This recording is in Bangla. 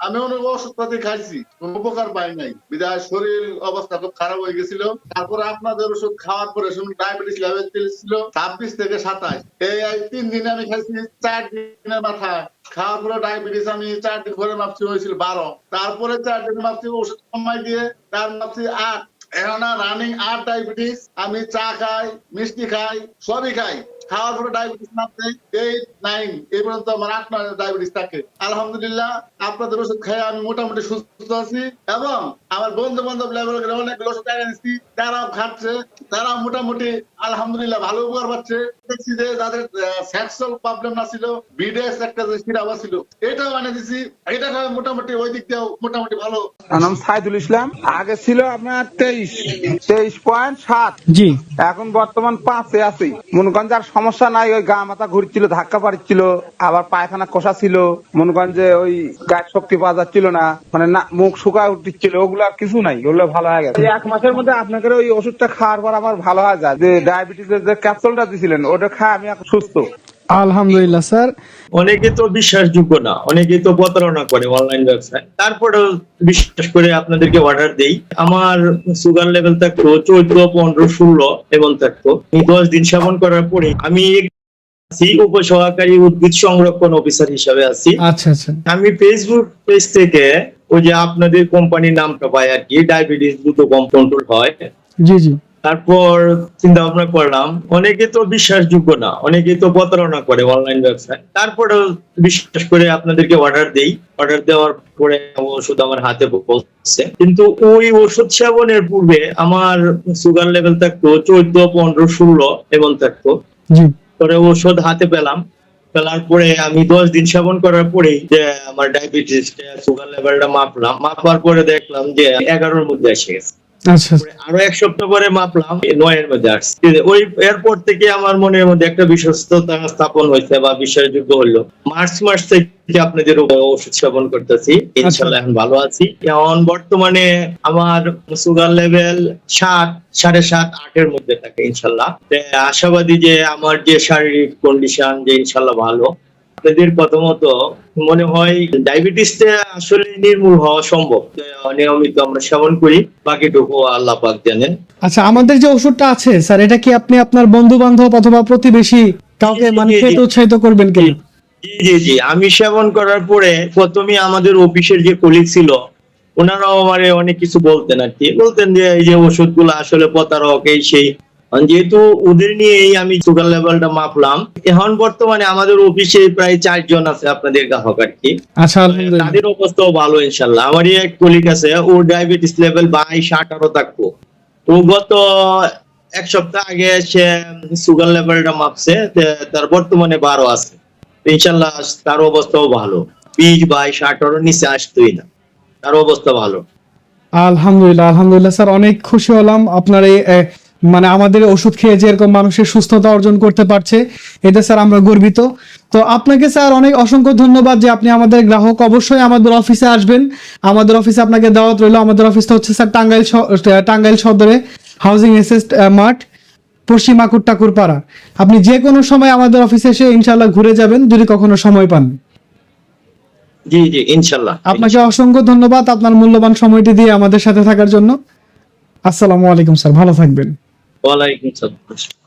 আমি অনেক ওষুধপাতি খাইছি, কোনো উপকার পাই নাই, বিধায় শরীর অবস্থা খুব খারাপ হয়ে গেছিল। তারপরে আপনাদের ওষুধ খাওয়ার পরে শুনুন ডায়াবেটিস লেভেল ছিল 26 থেকে 27। এই 3 দিনে আমি খাইছি 4 দিনের মাথায় খাওয়ার পরে ডায়াবেটিস আমি 4 দিন পরে মাপছি হয়েছিল 12, তারপরে 4 দিন মাপছি ওষুধ কমাই দিয়ে তার মাপছি 8। এখন রানিং 8 ডায়াবেটিস। আমি চা খাই, মিষ্টি খাই, সবই খাই, খাওয়ার পরে ডায়াবেটিস মাপতে 8, 9 এই পর্যন্ত আমার 8-9 ডায়াবেটিস থাকে। আলহামদুলিল্লাহ আপনাদের ওষুধ খেয়ে আমি মোটামুটি সুস্থ আছি এবং আমার বন্ধু বান্ধব লেভেল অনেকগুলো ওষুধ টাকা নিচ্ছি, তারাও খাচ্ছে, তারা মোটামুটি আলহামদুলিল্লাহ ভালো উপকার পাচ্ছে। দেখছি যে যাদের সেক্সুয়াল প্রবলেম না ছিল, বিডিএস একটা যে সিরাপ ছিল এটাও এনে দিছি, এটা মোটামুটি ওই দিক দিয়েও মোটামুটি ভালো। নাম সাইদুল ইসলাম। আগে ছিল আপনার 23.7, জি এখন বর্তমান 5-এ আছি। মনে করেন যার সমস্যা নাই, ওই গা মাথা ঘুরছিল, ধাক্কা পাড়ছিল, আবার পায়খানা কষা ছিল, মনে করেন যে ওই গায়ের শক্তি পাওয়া যাচ্ছিল না, মানে মুখ শুকায় উঠছিল, ওগুলো আর কিছু নাই, ওগুলো ভালো হয়ে গেছে। 1 মাসের মধ্যে আপনাকে ওই ওষুধটা খাওয়ার পর আমার ভালো হয়ে যায়। যে ডায়াবেটিসের যে ক্যাপসুলটা দিছিলেন ওটা খায় আমি এখন সুস্থ। আলহামদুলিল্লাহ স্যার। অনেকে তো বিশ্বাসযোগ্য না, অনেকে তো প্রতারণা করে অনলাইন ব্যবসায়, তারপরেও বিশ্বাস করে আপনাদেরকে অর্ডার দেই। আমার সুগার লেভেল থাকতো 14, 15, 16 এমন থাকতো। 10 দিন সেবন করার পরে আমি উপসহকারী উদ্ভিদ সংরক্ষণ অফিসার হিসাবে আছি। আচ্ছা আচ্ছা। আমি ফেসবুক পেজ থেকে ওই যে আপনাদের কোম্পানির নামটা পাই আর কি, ডায়াবেটিস দ্রুত কন্ট্রোল হয়। জি জি। তারপর চিন্তা ভাবনা করলাম অনেকে তো বিশ্বাসযোগ্য না, অনেকে তো প্রতারণা করে অনলাইন ব্যবসায়, তারপরেও বিশ্বাস করে আপনাদেরকে অর্ডার দেই। অর্ডার দেওয়ার পরে ওষুধ আমার হাতে পৌঁছছে, কিন্তু ওই ওষুধ সেবনের পূর্বে আমার সুগার লেভেল থাকতো 14, 15, 16 এমন থাকতো। জি। পরে ওষুধ হাতে পেলার পরে আমি 10 দিন সেবন করার পরেই যে আমার ডায়াবেটিস সুগার লেভেলটা মাপলাম, মাপার পরে দেখলাম যে 11-এর মধ্যে এসে গেছে। আচ্ছা। আরো 1 সপ্তাহ পরে মাপলাম 9-এর মধ্যে আসছে। ওই এরপর থেকে আমার মনের মধ্যে একটা বিশ্বস্ততা স্থাপন হয়েছে বা বিশ্বাসযোগ্য হলো। মার্চ মাস থেকে আপনাদের ওষুধ সেবন করতেছি, ইনশাআল্লাহ এখন ভালো আছি। এখন বর্তমানে আমার সুগার লেভেল 7, 7.5, 8-এর মধ্যে থাকে ইনশাআল্লাহ। আশাবাদী যে আমার যে শারীরিক কন্ডিশন যে ইনশাআল্লাহ ভালো। আপনাদের কথা মতো মনে হয় ডায়াবেটিসটা আসলে নির্মূল হওয়া সম্ভব, নিয়মিত আমরা সেবন করি, বাকিটুকু আল্লাহ পাক জানেন। আচ্ছা, আমাদের যে ওষুধটা আছে স্যার, এটা কি আপনি আপনার বন্ধু বান্ধব অথবা প্রতিবেশী কাউকে মানে খেতে উৎসাহিত করবেন কি? জি জি, আমি সেবন করার পরে প্রথমে আমাদের অফিসের যে কলিগ ছিল ওনারাও আমারে অনেক কিছু বলতেন আর কি, বলতেন যে এই যে ওষুধগুলো আসলে প্রতারক, এই সেই। যেহেতু ওদের নিয়েই আমি সুগার লেভেলটা মাপলাম। এখন বর্তমানে আমাদের অফিসে প্রায় 4 জন আছে আপনাদের গ্রাহক আর কি। আচ্ছা, আলহামদুলিল্লাহ। তাদের অবস্থাও ভালো ইনশাআল্লাহ। আমারই এক কলিগ আছে, ওর ডায়াবেটিস লেভেল 22, 18 থাকতো। ও গত 1 সপ্তাহ আগে সে সুগার লেভেলটা মাপছে, তার বর্তমানে 12 আছে ইনশাআল্লাহ। তার অবস্থাও ভালো, 20, 22, 18 নিচে আসতোই না, তার অবস্থা ভালো। আলহামদুলিল্লাহ, আলহামদুলিল্লাহ স্যার, অনেক খুশি হলাম আপনার এই মানে আমাদের ওষুধ খেয়ে যে এরকম মানুষের সুস্থতা অর্জন করতে পারছে, এটা স্যার আমরা গর্বিত। তো আপনাকে স্যার অনেক অসংখ্য ধন্যবাদ যে আপনি আমাদের গ্রাহক। অবশ্যই আমাদের অফিসে আসবেন, আমাদের অফিসে আপনাকে দাওয়াত রইল। আমাদের অফিসটা হচ্ছে স্যার টাঙ্গাইল সদরে হাউজিং এসেস্ট মাঠ, পশ্চিম ঠাকুরপাড়া। আপনি যে কোনো সময় আমাদের অফিসে এসে ইনশাআল্লাহ ঘুরে যাবেন যদি কখনো সময় পান। জি জি, ইনশাআল্লাহ। আপনাকে অসংখ্য ধন্যবাদ আপনার মূল্যবান সময়টি দিয়ে আমাদের সাথে থাকার জন্য। আসসালামু আলাইকুম স্যার, ভালো থাকবেন। ওয়ালাইকুম আসসালাম।